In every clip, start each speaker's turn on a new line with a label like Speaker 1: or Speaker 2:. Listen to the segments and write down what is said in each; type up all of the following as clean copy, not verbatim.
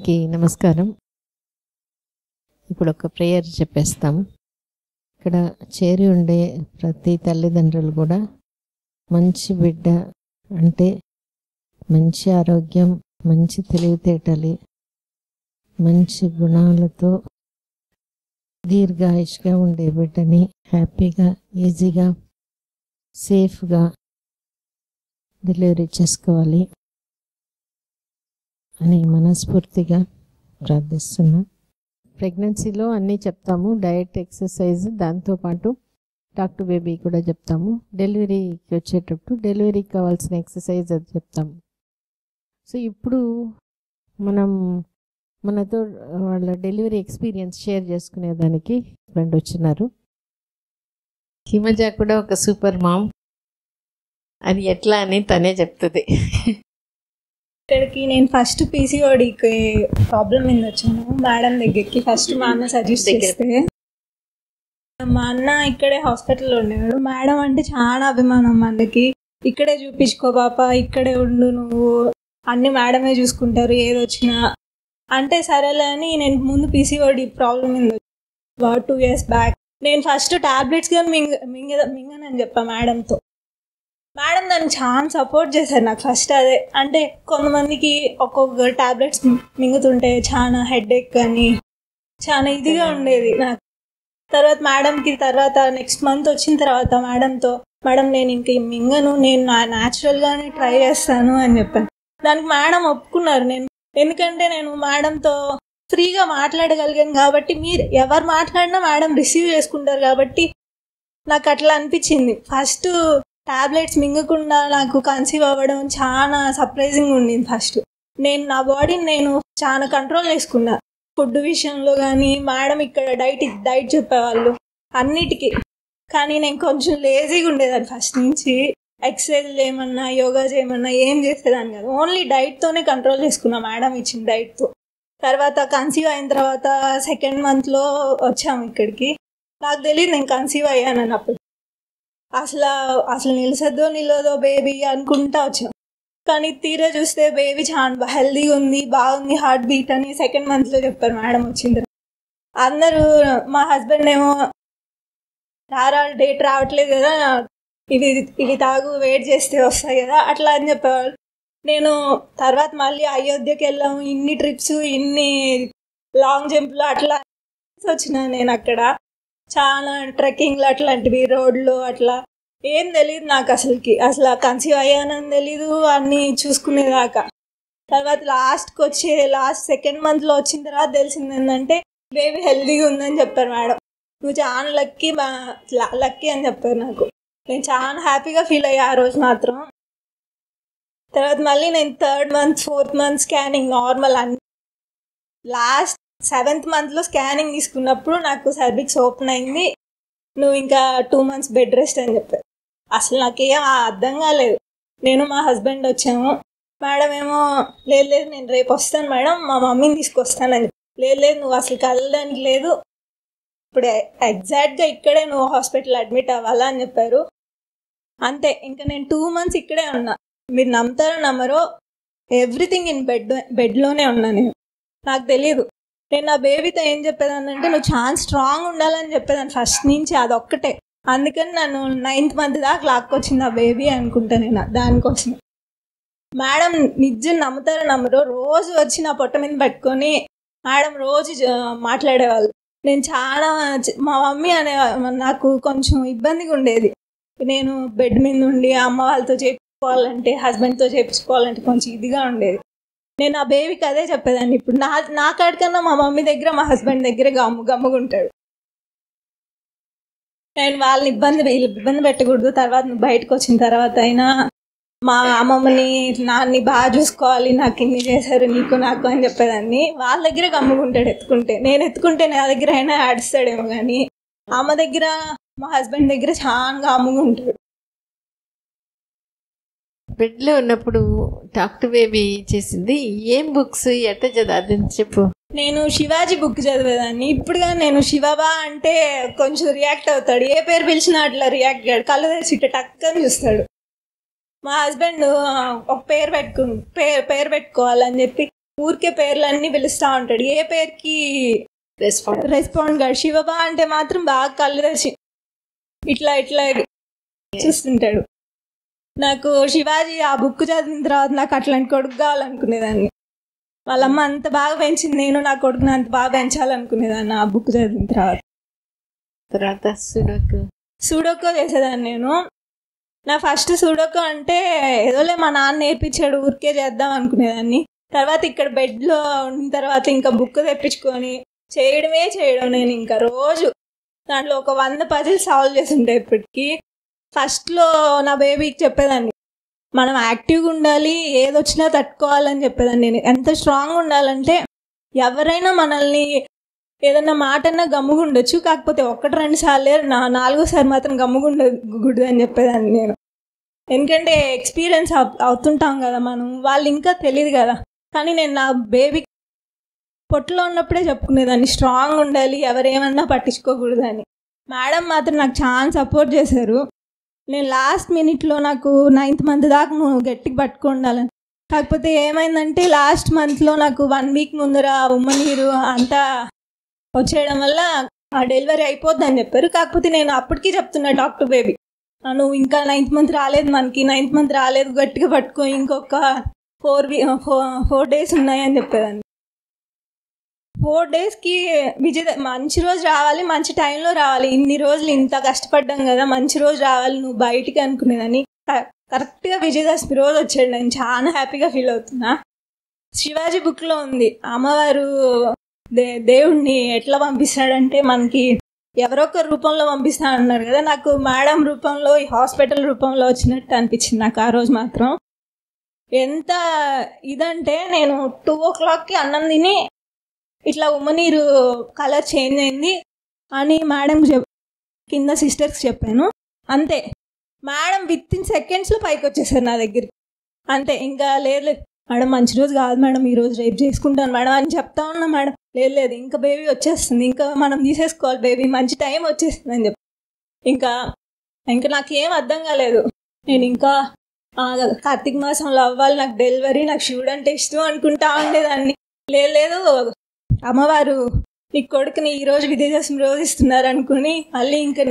Speaker 1: నమస్కారం. ఇప్పుడు ఒక ప్రేయర్ చెప్పేస్తాం. ఇక్కడ చేరి ఉండే ప్రతి తల్లిదండ్రులు కూడా మంచి బిడ్డ అంటే మంచి ఆరోగ్యం, మంచి తెలివితేటలు, మంచి గుణాలతో దీర్ఘాయుష్గా ఉండే బిడ్డని హ్యాపీగా, ఈజీగా, సేఫ్గా డెలివరీ చేసుకోవాలి అని మనస్ఫూర్తిగా ప్రార్థిస్తున్నాం. ప్రెగ్నెన్సీలో అన్నీ చెప్తాము, డయట్, ఎక్సర్సైజ్, దాంతోపాటు టాక్ టు బేబీ కూడా చెప్తాము. డెలివరీకి వచ్చేటప్పుడు డెలివరీకి కావాల్సిన ఎక్సర్సైజ్ అది చెప్తాము. సో ఇప్పుడు మనం మనతో వాళ్ళ డెలివరీ ఎక్స్పీరియన్స్ షేర్ చేసుకునేదానికి ఫ్రెండ్ వచ్చినారు. హిమజ కూడా ఒక సూపర్ మామ్, అది ఎట్లా అని తనే చెప్తుంది.
Speaker 2: ఇక్కడికి నేను ఫస్ట్ పీసీఓడికి ప్రాబ్లం మీద వచ్చాను మేడం దగ్గరికి. ఫస్ట్ మా అన్న సజెస్ట్ చేస్తే, మా అన్న ఇక్కడే హాస్పిటల్లో ఉండేవాడు. మేడం అంటే చాలా అభిమానం మనకి. ఇక్కడే చూపించుకో పాప, ఇక్కడే ఉండు, నువ్వు అన్ని మేడమే చూసుకుంటారు ఏదొచ్చినా అంటే సరేలే అని నేను ముందు పీసీఓడి ప్రాబ్లం మీద 2 years బ్యాక్ నేను ఫస్ట్ టాబ్లెట్స్ కానీ మింగనని చెప్పా మేడంతో. మేడం దాన్ని చాలా సపోర్ట్ చేశారు నాకు. ఫస్ట్ అదే అంటే కొంతమందికి ఒక్కొక్క టాబ్లెట్స్ మింగుతుంటే చాలా హెడేక్ కానీ చాలా ఇదిగా ఉండేది నాకు. తర్వాత మేడంకి తర్వాత నెక్స్ట్ మంత్ వచ్చిన తర్వాత మేడంతో, మేడం నేను ఇంక మింగను, నేను న్యాచురల్గానే ట్రై చేస్తాను అని చెప్పాను. దానికి మేడం ఒప్పుకున్నారు. ఎందుకంటే నేను మేడంతో ఫ్రీగా మాట్లాడగలిగాను కాబట్టి, మీరు ఎవరు మాట్లాడినా మేడం రిసీవ్ చేసుకుంటారు కాబట్టి నాకు అట్లా అనిపించింది. ఫస్ట్ టాబ్లెట్స్ మింగకుండా నాకు కన్సీవ్ అవ్వడం చాలా సర్ప్రైజింగ్ ఉండింది. ఫస్ట్ నేను నా బాడీని నేను చాలా కంట్రోల్ చేసుకున్నా. ఫుడ్ విషయంలో కానీ మేడం ఇక్కడ డైట్ చెప్పేవాళ్ళు అన్నిటికీ. కానీ నేను కొంచెం లేజీగా ఉండేదాన్ని ఫస్ట్ నుంచి. ఎక్సర్సైజ్ చేయమన్నా, యోగా చేయమన్నా ఏం చేసేదాన్ని కాదు. ఓన్లీ డైట్తోనే కంట్రోల్ చేసుకున్నా మేడం ఇచ్చిన డైట్తో. తర్వాత కన్సీవ్ అయిన తర్వాత 2nd monthలో వచ్చాము ఇక్కడికి. నాకు తెలియదు నేను కన్సీవ్ అయ్యానని. అప్పుడు అసలు నిలదో బేబీ అనుకుంటా వచ్చాం. కానీ తీరా చూస్తే బేబీ చాలా హెల్దీగా ఉంది, బాగుంది, హార్ట్ బీట్ అని 2nd monthలో చెప్పారు మేడం వచ్చింది. అందరూ మా హస్బెండ్ ఏమో డేట్ రావట్లేదు కదా, ఇవి తాగు, వెయిట్ చేస్తే వస్తాయి కదా అట్లా అని చెప్పేవాళ్ళు. నేను తర్వాత మళ్ళీ అయోధ్యకి వెళ్ళాము, ఇన్ని ట్రిప్స్, ఇన్ని లాంగ్ జంప్లు అట్లా వచ్చినా. నేను అక్కడ చాలా ట్రెక్కింగ్లు అట్లాంటివి, రోడ్లు అట్లా ఏం తెలియదు నాకు. అసలు కన్సీవ్ అయ్యానని తెలీదు అన్నీ చూసుకునేదాకా. తర్వాత లాస్ట్ 2nd monthలో వచ్చిన తర్వాత తెలిసింది ఏంటంటే బేబీ హెల్దీగా ఉందని చెప్పారు మేడం. నువ్వు చాలా లక్కీ అని చెప్పారు నాకు. నేను చాలా హ్యాపీగా ఫీల్ అయ్యా ఆ రోజు మాత్రం. తర్వాత మళ్ళీ నేను 3rd month 4th month scanning normal last 7th monthలో స్కానింగ్ తీసుకున్నప్పుడు నాకు సర్విక్స్ ఓపెన్ అయింది. నువ్వు ఇంకా 2 months బెడ్ రెస్ట్ అని చెప్పారు. అసలు నాకేం అర్థం కాలేదు. నేను మా హస్బెండ్ వచ్చాము. మేడం ఏమో లేదు నేను రేపు వస్తాను మేడం, మా మమ్మీని తీసుకొస్తానని. లేదు నువ్వు అసలు కలడానికి లేదు, ఇప్పుడు ఎగ్జాక్ట్గా ఇక్కడే నువ్వు హాస్పిటల్ అడ్మిట్ అవ్వాలా అని చెప్పారు. అంతే, ఇంకా నేను 2 months ఇక్కడే ఉన్నా. మీరు నమ్ముతారో నమ్మరో, ఎవ్రీథింగ్ ఇన్ బెడ్లోనే ఉన్నా నేను. నాకు తెలియదు. నేను నా బేబీతో ఏం చెప్పేదాన్ని అంటే నువ్వు చాలా స్ట్రాంగ్ ఉండాలని చెప్పేదాన్ని ఫస్ట్ నుంచి, అదొక్కటే. అందుకని నన్ను 9th month దాకా లాక్కొచ్చింది ఆ బేబీ అనుకుంటా నేను దానికోసం. మేడం నిజం నమ్ముతారో నమ్మరో, రోజు వచ్చి నా పొట్ట మీద పెట్టుకొని మేడం రోజు మాట్లాడేవాళ్ళు. నేను చాలా మా మమ్మీ నాకు కొంచెం ఇబ్బందిగా ఉండేది. నేను బెడ్ మీద ఉండి అమ్మ వాళ్ళతో చేయించుకోవాలంటే, హస్బెండ్తో చేయించుకోవాలంటే కొంచెం ఇదిగా ఉండేది. నేను ఆ బేబీకి అదే చెప్పేదాన్ని. ఇప్పుడు నా కాడికన్నా మా మమ్మీ దగ్గర, మా హస్బెండ్ దగ్గర గమ్ముగుంటాడు. నేను వాళ్ళని ఇబ్బంది పెట్టకూడదు. తర్వాత నువ్వు బయటకు వచ్చిన తర్వాత అయినా మా అమ్మమ్మని, నాన్ని బాగా చూసుకోవాలి, నాకు ఇన్ని చేశారు నీకు నాకు అని చెప్పేదాన్ని. వాళ్ళ దగ్గర గమ్ముగుంటాడు ఎత్తుకుంటే. నేను ఎత్తుకుంటే నా దగ్గర అయినా ఆడిస్తాడేమో, కానీ అమ్మ దగ్గర, మా హస్బెండ్ దగ్గర చాలా గమ్ముగుంటాడు.
Speaker 1: బెడ్లో ఉన్నప్పుడు టాక్ టు బేబీ చేసింది ఏం బుక్స్ ఎట్ట చదివి చెప్పు.
Speaker 2: నేను శివాజీ బుక్ చదివేదాన్ని. ఇప్పుడు నేను శివబా అంటే కొంచెం రియాక్ట్ అవుతాడు. ఏ పేరు పిలిచినా అట్లా రియాక్ట్ అయ్యాడు. కళ్ళు తెరిచి టక్కని చూస్తాడు. మా హస్బెండ్ ఒక పేరు పెట్టుకోవాలని చెప్పి ఊరికే పేర్లన్నీ పిలుస్తూ ఉంటాడు, ఏ పేరుకి రెస్పాండ్ కాదు. శివబా అంటే మాత్రం బాగా కళ్ళు తెరిచి ఇట్లా ఇట్లా చూస్తుంటాడు. నాకు శివాజీ ఆ బుక్ చదివిన తర్వాత నాకు అట్లాంటి కొడుకు కావాలనుకునేదాన్ని. వాళ్ళమ్మ అంత బాగా పెంచింది, నేను నా కొడుకుని అంత బాగా పెంచాలనుకునేదాన్ని ఆ బుక్ చదివిన తర్వాత. సూడోకో చేసేదాన్ని నేను. నా ఫస్ట్ సూడోకో అంటే ఏదోలే మా నాన్న నేర్పించాడు ఊరికే చేద్దాం అనుకునేదాన్ని. తర్వాత ఇక్కడ బెడ్లో ఉన్న తర్వాత ఇంకా బుక్ తెప్పించుకొని చేయడం నేను ఇంకా రోజు దాంట్లో ఒక 100 పజిల్స్ సాల్వ్ చేసి ఉంటాయి ఇప్పటికీ. ఫస్ట్లో నా బేబీకి చెప్పేదాన్ని, మనం యాక్టివ్గా ఉండాలి, ఏదొచ్చినా తట్టుకోవాలని చెప్పేదాన్ని. నేను ఎంత స్ట్రాంగ్గా ఉండాలంటే ఎవరైనా మనల్ని ఏదన్నా మాట అన్నా గమ్ముగా ఉండొచ్చు, కాకపోతే 1-2 సార్లే, 4వ సారి మాత్రం గమ్ముగా ఉండకూడదు అని చెప్పేదాన్ని నేను. ఎందుకంటే ఎక్స్పీరియన్స్ అవుతుంటాం కదా మనం, వాళ్ళు ఇంకా తెలియదు కదా. కానీ నేను నా బేబీ పొట్టులో ఉన్నప్పుడే చెప్పుకునేదాన్ని స్ట్రాంగ్ ఉండాలి, ఎవరేమన్నా పట్టించుకోకూడదని. మేడం మాత్రం నాకు చాలా సపోర్ట్ చేశారు. నేను లాస్ట్ మినిట్లో నాకు 9th మంత్ దాకా నువ్వు గట్టిగా పట్టుకుండాలని, కాకపోతే ఏమైందంటే లాస్ట్ మంత్లో నాకు 1 వీక్ ముందర ఉమ్మనీరు అంతా వచ్చేయడం వల్ల ఆ డెలివరీ అయిపోద్దని చెప్పారు. కాకపోతే నేను అప్పటికీ చెప్తున్నా డాక్టర్ బేబీ, నువ్వు ఇంకా 9th మంత్ రాలేదు, మనకి 9th మంత్ రాలేదు, గట్టిగా పట్టుకో, ఇంకొక 4 డేస్ ఉన్నాయని చెప్పేదాన్ని. 4 డేస్కి మంచి రోజు రావాలి, మంచి టైంలో రావాలి, ఇన్ని రోజులు ఇంత కష్టపడ్డాం కదా, మంచి రోజు రావాలి నువ్వు బయటికి అనుకునేదాన్ని. కరెక్ట్గా విజయదశమి రోజు వచ్చాడు. నేను చాలా హ్యాపీగా ఫీల్ అవుతున్నా. శివాజీ బుక్లో ఉంది, అమ్మవారు దేవుణ్ణి ఎట్లా పంపిస్తాడంటే మనకి ఎవరొక రూపంలో పంపిస్తానన్నారు కదా, నాకు మేడం రూపంలో, ఈ హాస్పిటల్ రూపంలో వచ్చినట్టు అనిపించింది నాకు ఆ రోజు మాత్రం. ఎంత ఇదంటే నేను 2 o'clockకి అన్నం తిని ఇట్లా ఉమ్మనీరు కలర్ చేంజ్ అయింది అని మేడం కింద సిస్టర్స్కి చెప్పాను. అంతే, మేడం విత్-in secondsలో పైకి వచ్చేసారు నా దగ్గరికి. అంతే, ఇంకా లేదు మేడం మంచి రోజు కాదు మేడం, ఈరోజు రేపు చేసుకుంటాను మేడం అని చెప్తా ఉన్నా. మేడం లేదు ఇంకా బేబీ వచ్చేస్తుంది, ఇంకా మనం తీసేసుకోవాలి బేబీ, మంచి టైం వచ్చేస్తుంది అని చెప్పి ఇంకా నాకేం అర్థం కాలేదు. నేను ఇంకా కార్తీక మాసంలో అవ్వాలి నాకు డెలివరీ, నాకు శివుడు అంటే ఇష్టం అనుకుంటా ఉండేదాన్ని. లేదు అమ్మవారు నీ కొడుకుని ఈరోజు విజయదశమి రోజు ఇస్తున్నారు అనుకుని మళ్ళీ ఇంకా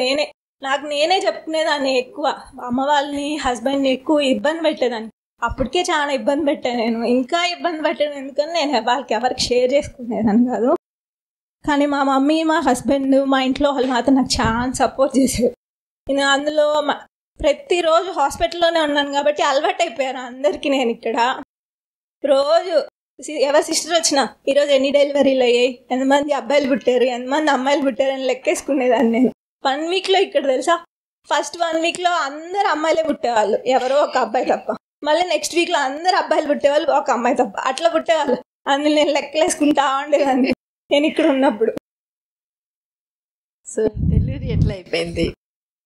Speaker 2: నేనే చెప్పుకునేదాన్ని. ఎక్కువ అమ్మ వాళ్ళని, హస్బెండ్ని ఎక్కువ ఇబ్బంది పెట్టేదాన్ని. అప్పటికే చాలా ఇబ్బంది పెట్టాను నేను, ఇంకా ఇబ్బంది పెట్టాను. ఎందుకని నేను వాళ్ళకి ఎవరికి షేర్ చేసుకునేదాన్ని కాదు. కానీ మా మమ్మీ, మా హస్బెండ్, మా ఇంట్లో వాళ్ళు మాత్రం నాకు చాలా సపోర్ట్ చేశారు. నేను అందులో ప్రతిరోజు హాస్పిటల్లోనే ఉన్నాను కాబట్టి అలవాటు అయిపోయాను అందరికీ. నేను ఇక్కడ రోజు ఎవరి సిస్టర్ వచ్చినా ఈరోజు ఎన్ని డెలివరీలు అయ్యాయి, ఎంతమంది అబ్బాయిలు పుట్టారు, ఎంతమంది అమ్మాయిలు పుట్టారు అని లెక్కేసుకునేదాన్ని నేను. 1 వీక్లో ఇక్కడ తెలుసా, ఫస్ట్ 1 వీక్లో అందరు అమ్మాయిలే పుట్టేవాళ్ళు, ఎవరో ఒక అబ్బాయి తప్ప. మళ్ళీ నెక్స్ట్ వీక్లో అందరు అబ్బాయిలు పుట్టేవాళ్ళు, ఒక అమ్మాయి తప్ప. అట్లా పుట్టేవాళ్ళు. అందులో నేను లెక్కలేసుకుంటా ఉండేదాన్ని నేను ఇక్కడ ఉన్నప్పుడు.
Speaker 1: సో డెలివరీ ఎట్లా అయిపోయింది?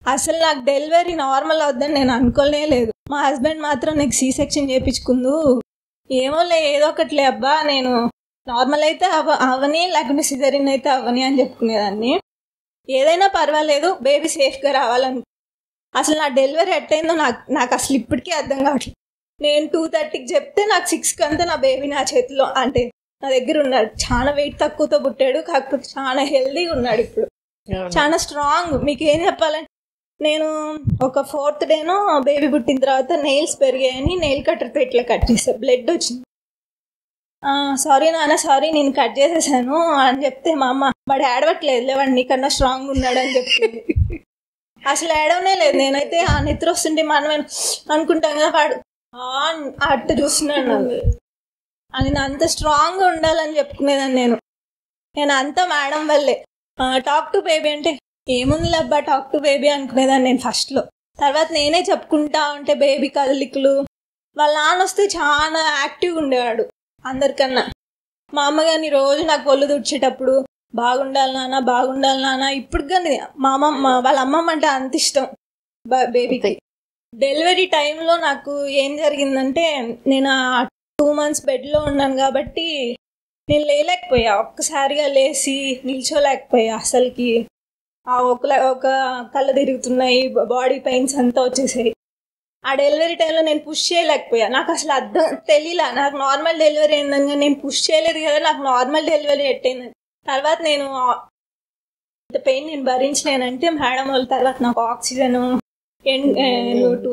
Speaker 2: అసలు నాకు డెలివరీ నార్మల్ అవుద్దని నేను అనుకోలే లేదు. మా హస్బెండ్ మాత్రం నీకు C-section చేయించుకుందు, ఏమోలే ఏదో ఒకటిలే అబ్బా, నేను నార్మల్ అయితే అవని, లేకుంటే సిజరీన్ అయితే అవని అని చెప్పుకునేదాన్ని. ఏదైనా పర్వాలేదు, బేబీ సేఫ్గా రావాలని. అసలు నా డెలివరీ ఎట్టయిందో నాకు అసలు ఇప్పటికీ అర్థం కావట్లేదు. నేను 2:30కి చెప్తే నాకు 6కి అంతా నా బేబీ నా చేతిలో, అంటే నా దగ్గర ఉన్నాడు. చాలా వెయిట్ తక్కువతో పుట్టాడు, కాకపోతే చాలా హెల్దీగా ఉన్నాడు ఇప్పుడు, చాలా స్ట్రాంగ్. మీకు ఏం చెప్పాలంటే, నేను ఒక 4th డేనో బేబీ పుట్టిన తర్వాత నెయిల్స్ పెరిగాయని నెయిల్ కట్టర్తో ఇట్లా కట్ చేశాను, బ్లడ్ వచ్చింది. సారీ నాన్న, సారీ నేను కట్ చేసేసాను అని చెప్తే మా అమ్మ, వాడు ఏడవట్లేదులే, వాడు నీకన్నా స్ట్రాంగ్ ఉన్నాడు అని చెప్పింది. అసలు ఏడవనే లేదు. నేనైతే ఆ నిద్ర వస్తుంటే మనం అనుకుంటాం కదా, వాడు అట్టు చూస్తున్నాడు అని. అంత స్ట్రాంగ్గా ఉండాలని చెప్పుకునేదాన్ని నేను అంతా మేడం వల్లే. టాక్ టు బేబీ అంటే ఏముంది అబ్బా టాక్ టు బేబీ అనుకునేదాన్ని నేను ఫస్ట్లో. తర్వాత నేనే చెప్పుకుంటా ఉంటే బేబీ కదలికలు. వాళ్ళ నాన్న వస్తే చాలా యాక్టివ్గా ఉండేవాడు అందరికన్నా. మా అమ్మగారిని రోజు నాకు ఒళ్ళు తుడిచేటప్పుడు బాగుండాలి నాన్న, బాగుండాలి నాన్న. ఇప్పుడు కానీ వాళ్ళ అమ్మమ్మ అంటే అంత ఇష్టం బేబీకి. డెలివరీ టైంలో నాకు ఏం జరిగిందంటే, నేను 2 months బెడ్లో ఉన్నాను కాబట్టి నేను లేలేకపోయా, ఒక్కసారిగా లేచి నిల్చోలేకపోయా. అసలుకి ఒక కళ్ళు తిరుగుతున్నాయి, బాడీ పెయిన్స్ అంతా వచ్చేసాయి. ఆ డెలివరీ టైంలో నేను పుష్ చేయలేకపోయా. నాకు అసలు అర్థం తెలియలా. నాకు నార్మల్ డెలివరీ అయిందని నేను పుష్ చేయలేదు కదా, నాకు నార్మల్ డెలివరీ ఎట్టయింది. తర్వాత నేను ఇంత పెయిన్ నేను భరించలేనంటే మేడం వాళ్ళ తర్వాత నాకు ఆక్సిజన్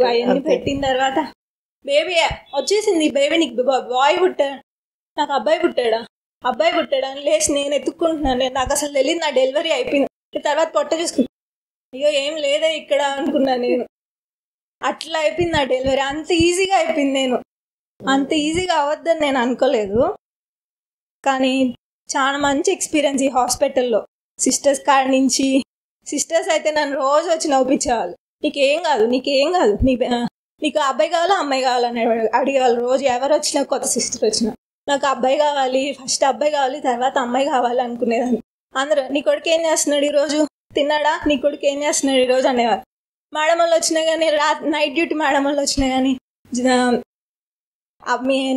Speaker 2: అవన్నీ పెట్టిన తర్వాత బేబీ వచ్చేసింది. బేబీ నీకు బాయ్ పుట్టాడు, నాకు అబ్బాయి పుట్టాడా అని లేచి నేను ఎత్తుక్కుంటున్నాను. నాకు అసలు తెలియదు నా డెలివరీ అయిపోయింది. తర్వాత పొట్ట చూసుకున్నాను, అయ్యో ఏం లేదే ఇక్కడ అనుకున్నాను నేను. అట్లా అయిపోయింది నా డెలివరీ. అంత ఈజీగా అయిపోయింది. నేను అంత ఈజీగా అవ్వద్దని నేను అనుకోలేదు. కానీ చాలా మంచి ఎక్స్పీరియన్స్ ఈ హాస్పిటల్లో. సిస్టర్స్ కాడ నుంచి, సిస్టర్స్ అయితే నన్ను రోజు వచ్చి నవ్వుపించేవాళ్ళు. నీకేం కాదు నీకు అబ్బాయి కావాలా అమ్మాయి కావాలని అడిగేవాళ్ళు రోజు. ఎవరు వచ్చినా, కొత్త సిస్టర్ వచ్చినా నాకు అబ్బాయి కావాలి, ఫస్ట్ అబ్బాయి కావాలి, తర్వాత అమ్మాయి కావాలి అనుకునేదాన్ని. అందరూ నీ కొడుకు ఏం చేస్తున్నాడు ఈరోజు, తిన్నాడా, నీ కొడుకు ఏం చేస్తున్నాడు ఈరోజు అనేవారు. మేడం వాళ్ళు వచ్చినా కానీ, నైట్ డ్యూటీ మేడం వాళ్ళు వచ్చినా కానీ,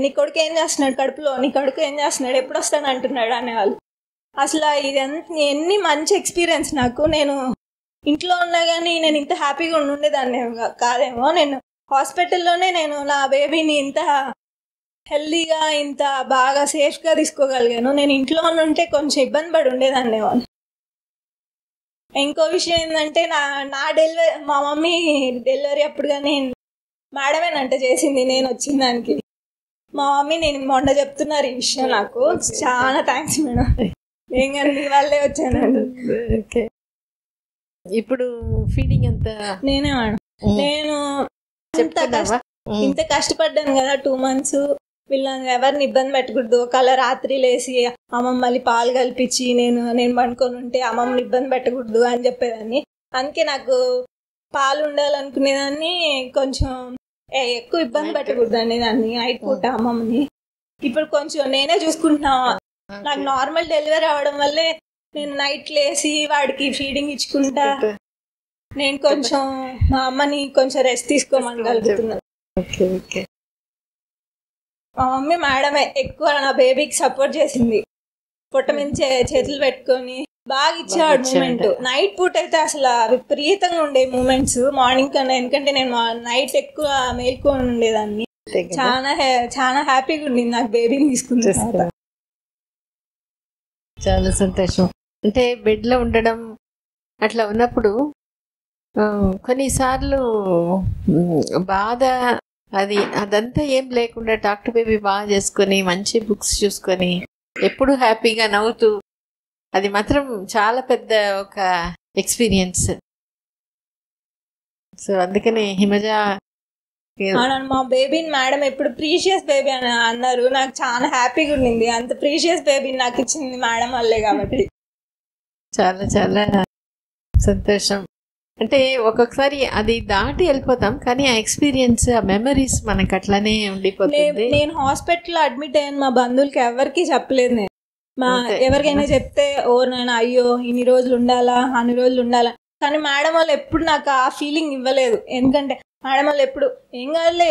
Speaker 2: నీ కొడుకు ఏం చేస్తున్నాడు కడుపులో, నీ కొడుకు ఏం చేస్తున్నాడు, ఎప్పుడు వస్తాడు అంటున్నాడు అనేవాళ్ళు. అసలు ఎన్ని మంచి ఎక్స్పీరియన్స్ నాకు. నేను ఇంట్లో ఉన్నా కానీ నేను ఇంత హ్యాపీగా ఉండేదాన్ని కాదేమో. నేను హాస్పిటల్లోనే నేను నా బేబీని ఇంత హెల్దీగా, ఇంత బాగా సేఫ్గా తీసుకోగలిగాను. నేను ఇంట్లో ఉంటే కొంచెం ఇబ్బంది పడి ఉండేదాన్ని. ఇంకో విషయం ఏంటంటే నా డెలివరీ, మా మమ్మీ డెలివరీ అప్పుడు కానీ మేడమేనంట చేసింది నేను వచ్చిన దానికి. మా మమ్మీ నేను మొన్న చెప్తున్నారు ఈ విషయం. నాకు చాలా థ్యాంక్స్ మేడం, ఏం కానీ మీ వాళ్ళే వచ్చానండి.
Speaker 1: ఇప్పుడు ఫీడింగ్ ఎంత
Speaker 2: నేనే మేడం. నేను ఇంత కష్టపడ్డాను కదా 2 months. వీళ్ళని ఎవరిని ఇబ్బంది పెట్టకూడదు. ఒకవేళ రాత్రి లేసి అమ్మమ్మ మళ్ళీ పాలు కల్పించి నేను పండుకొని ఉంటే అమ్మమ్మని ఇబ్బంది పెట్టకూడదు అని చెప్పేదాన్ని. అందుకే నాకు పాలు ఉండాలనుకునేదాన్ని. కొంచెం ఎక్కువ ఇబ్బంది పెట్టకూడదు అనేదాన్ని నైట్ పూట అమ్మమ్మని. ఇప్పుడు కొంచెం నేనే చూసుకుంటున్నా. నాకు నార్మల్ డెలివరీ అవడం వల్లే నేను నైట్ లేసి వాడికి ఫీడింగ్ ఇచ్చుకుంటా. నేను కొంచెం మా అమ్మని కొంచెం రెస్ట్ తీసుకోమనగలుగుతున్నాను. మా మమ్మీ మేడమే ఎక్కువ నా బేబీకి సపోర్ట్ చేసింది. పొట్ట మీద చేతులు పెట్టుకొని బాగా ఇచ్చేవాడు మూమెంట్. నైట్ పూట అయితే అసలు విపరీతంగా ఉండే మూమెంట్స్ మార్నింగ్ కన్నా. ఎందుకంటే నేను నైట్ ఎక్కువ మేల్కొని ఉండేదాన్ని. చాలా హ్యాపీగా ఉండింది నాకు బేబీని తీసుకున్న.
Speaker 1: చాలా సంతోషం. అంటే బెడ్లో ఉండడం అట్లా ఉన్నప్పుడు కొన్నిసార్లు బాధ అదంతా ఏం లేకుండా డాక్టర్ బేబీ బాగా చేసుకొని మంచి బుక్స్ చూసుకొని ఎప్పుడు హ్యాపీగా నవ్వుతూ, అది మాత్రం చాలా పెద్ద ఒక ఎక్స్పీరియన్స్. సో అందుకని హిమజ
Speaker 2: మా బేబీని మేడం ఎప్పుడు ప్రీషియస్ బేబీ అని అన్నారు. నాకు చాలా హ్యాపీగా ఉండింది. అంత ప్రీషియస్ బేబీని నాకు ఇచ్చింది మేడం వల్లే కాబట్టి
Speaker 1: చాలా చాలా సంతోషం. అంటే ఒక్కొక్కసారి అది దాటి వెళ్ళిపోతాం, కానీ ఆ ఎక్స్పీరియన్స్, ఆ మెమరీస్ మనకు అట్లానే ఉండిపోతుంది.
Speaker 2: నేను హాస్పిటల్లో అడ్మిట్ అయ్యాను. మా బంధువులకి ఎవరికి చెప్పలేదు. నేను ఎవరికైనా చెప్తే నేను అయ్యో ఇన్ని రోజులు ఉండాలా, అన్ని రోజులు ఉండాలా. కానీ మేడం వాళ్ళు ఎప్పుడు నాకు ఆ ఫీలింగ్ ఇవ్వలేదు. ఎందుకంటే మేడం వాళ్ళు ఎప్పుడు ఏం కాదులే,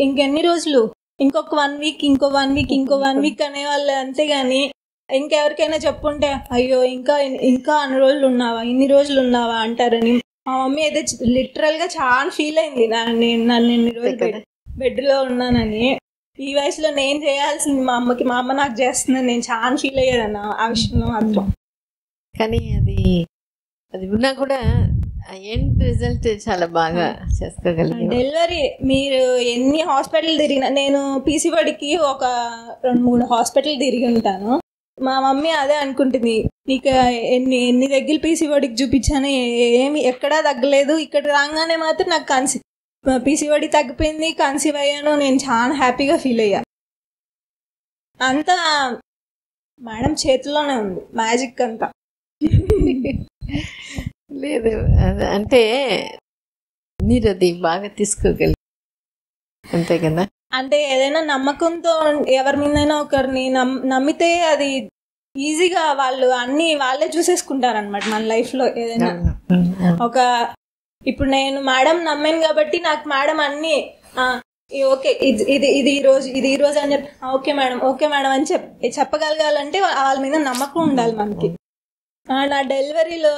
Speaker 2: ఇంకెన్ని రోజులు, ఇంకొక 1 week, ఇంకో 1 week, ఇంకో 1 week అనేవాళ్ళు. అంతేగాని ఇంకెవరికైనా చెప్పుంటే అయ్యో ఇంకా అన్ని రోజులు ఉన్నావా, ఇన్ని రోజులు ఉన్నావా అంటారని. మా మమ్మీ అయితే లిటరల్ గా చాలా ఫీల్ అయింది నన్ను ఇన్ని రోజులు బెడ్లో ఉన్నానని. ఈ వయసులో నేను చేయాల్సింది మా అమ్మకి, మా అమ్మ నాకు చేస్తుందని నేను చాలా ఫీల్ అయ్యేదన్న ఆ విషయంలో మాత్రం.
Speaker 1: కానీ అది ఉన్నా కూడా ఎండ్ రిజల్ట్ చాలా బాగా చేసుకోగలిగాను.
Speaker 2: డెలివరీ మీరు ఎన్ని హాస్పిటల్ తిరిగినా, నేను పీసీఓడికి ఒక 2-3 హాస్పిటల్ తిరిగి ఉంటాను. మా మమ్మీ అదే అనుకుంటుంది, నీకు ఎన్ని దగ్గర పీసీఓడికి చూపించాను, ఏమి ఎక్కడా తగ్గలేదు. ఇక్కడ రాగానే మాత్రం నాకు పీసీఓడి తగ్గిపోయింది, కన్సీవ్ అయ్యాను. నేను చాలా హ్యాపీగా ఫీల్ అయ్యా. అంతా మేడం చేతిలోనే ఉంది మ్యాజిక్ అంతా.
Speaker 1: లేదు అంటే మీరు అది బాగా తీసుకోగలి, అంతే కదా.
Speaker 2: అంటే ఏదైనా నమ్మకంతో ఎవరి మీదైనా ఒకరిని నమ్మితే అది ఈజీగా వాళ్ళే చూసేసుకుంటారనమాట మన లైఫ్లో. ఏదైనా ఇప్పుడు నేను మేడం నమ్మాను కాబట్టి నాకు మేడం అన్ని ఓకే ఇది ఈ రోజు అని చెప్పి ఓకే మేడం అని చెప్పగలగాలంటే వాళ్ళ మీద నమ్మకం ఉండాలి మనకి. నా డెలివరీలో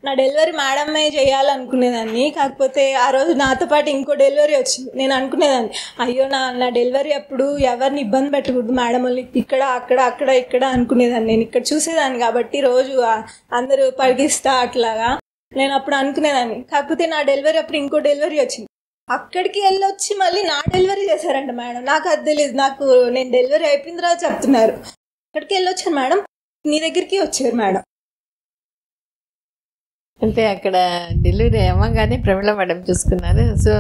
Speaker 2: నా డెలివరీ మేడమే చేయాలనుకునేదాన్ని. కాకపోతే ఆ రోజు నాతో పాటు ఇంకో డెలివరీ వచ్చింది. నేను అనుకునేదాన్ని, అయ్యో నా డెలివరీ అప్పుడు ఎవరిని ఇబ్బంది పెట్టకూడదు మేడం వాళ్ళని, ఇక్కడ అక్కడ అక్కడ ఇక్కడ అనుకునేదాన్ని. నేను ఇక్కడ చూసేదాన్ని కాబట్టి రోజు అందరూ పడిగిస్తా అట్లాగా నేను అప్పుడు అనుకునేదాన్ని. కాకపోతే నా డెలివరీ అప్పుడు ఇంకో డెలివరీ వచ్చింది. అక్కడికి వెళ్ళొచ్చి మళ్ళీ నా డెలివరీ చేశారంట మేడం. నాకు అది తెలియదు. నాకు నేను డెలివరీ అయిపోయిన తర్వాత చెప్తున్నారు. అక్కడికి వెళ్ళొచ్చాను మేడం, నీ దగ్గరికి వచ్చారు మేడం.
Speaker 1: అంటే అక్కడ డెలివరీ అవ్వగానే ప్రమిళ మేడం చూసుకున్నారు. సో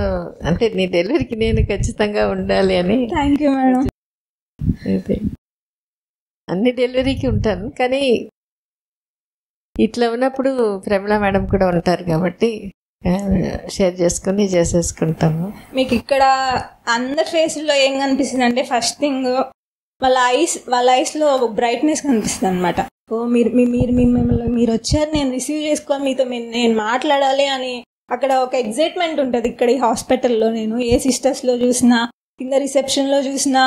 Speaker 1: అంటే నీ డెలివరీకి నేను ఖచ్చితంగా ఉండాలి అని.
Speaker 2: Thank you madam.
Speaker 1: అయితే అన్ని డెలివరీకి ఉంటాను, కానీ ఇట్లా ఉన్నప్పుడు ప్రమిళ మేడం కూడా ఉంటారు కాబట్టి షేర్ చేసుకుని చేసేసుకుంటాము.
Speaker 2: మీకు ఇక్కడ అందరి ఫేస్లో ఏం కనిపిస్తుంది అంటే ఫస్ట్ థింగ్ వాళ్ళ ఐస్లో బ్రైట్నెస్ కనిపిస్తుంది అనమాట. ఓ మీరు వచ్చారు, నేను రిసీవ్ చేసుకోవాలి, మీతో నేను మాట్లాడాలి అని అక్కడ ఒక ఎగ్జైట్మెంట్ ఉంటుంది. ఇక్కడ ఈ హాస్పిటల్లో నేను ఏ సిస్టర్స్లో చూసినా, కింద రిసెప్షన్లో చూసినా,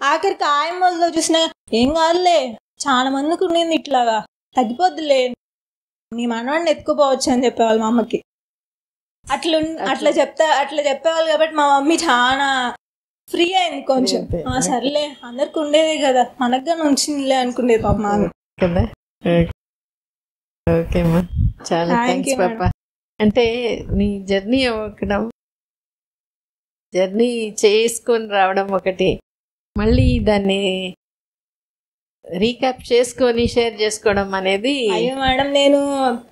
Speaker 2: ఆఖరికి ఆయమ్మలో చూసినా ఏం కాదులే, చాలా మందికి ఉండింది ఇట్లాగా, తగ్గిపోద్దులే, నీ మనవాడిని ఎత్తుకుపోవచ్చు అని చెప్పేవాళ్ళు మా అమ్మకి. అట్లా చెప్పేవాళ్ళు కాబట్టి మా మమ్మీ చాలా ఫ్రీ అయింది కొంచెం. సర్లే అందరికి ఉండేదే కదా, మనకు ఉంచిందిలే అనుకునేది పాప మా
Speaker 1: కదా. ఓకే అమ్మా, చాలా థ్యాంక్స్ పాప. అంటే నీ జర్నీ అవ్వడం, జర్నీ చేసుకొని రావడం ఒకటి, మళ్ళీ దాన్ని రీక్యాప్ చేసుకొని షేర్ చేసుకోవడం అనేది.
Speaker 2: అయ్యో మేడం, నేను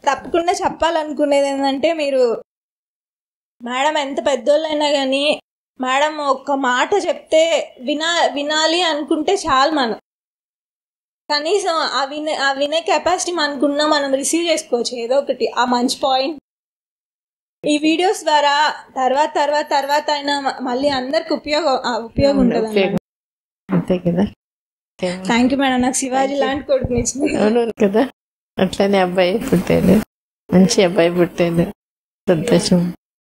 Speaker 2: తప్పకుండా చెప్పాలనుకునేది ఏంటంటే, మీరు మేడం ఎంత పెద్దోళ్ళైనా కానీ మేడం ఒక్క మాట చెప్తే వినాలి అనుకుంటే చాలు. మనం కనీసం ఆ వినే కెపాసిటీ మనకున్నా మనం రిసీవ్ చేసుకోవచ్చు ఏదో ఒకటి, ఆ మంచి పాయింట్. ఈ వీడియోస్ ద్వారా తర్వాత అయినా మళ్ళీ అందరికి ఉపయోగం ఉంటుంది.
Speaker 1: అంతే కదా.
Speaker 2: థ్యాంక్ యూ మేడం, నాకు శివాజీ లాంటి కొడుకుని ఇచ్చింది.
Speaker 1: అవును కదా, అట్లనే అబ్బాయి పుట్టాడు, మంచి అబ్బాయి పుట్టాడు, సంతోషం.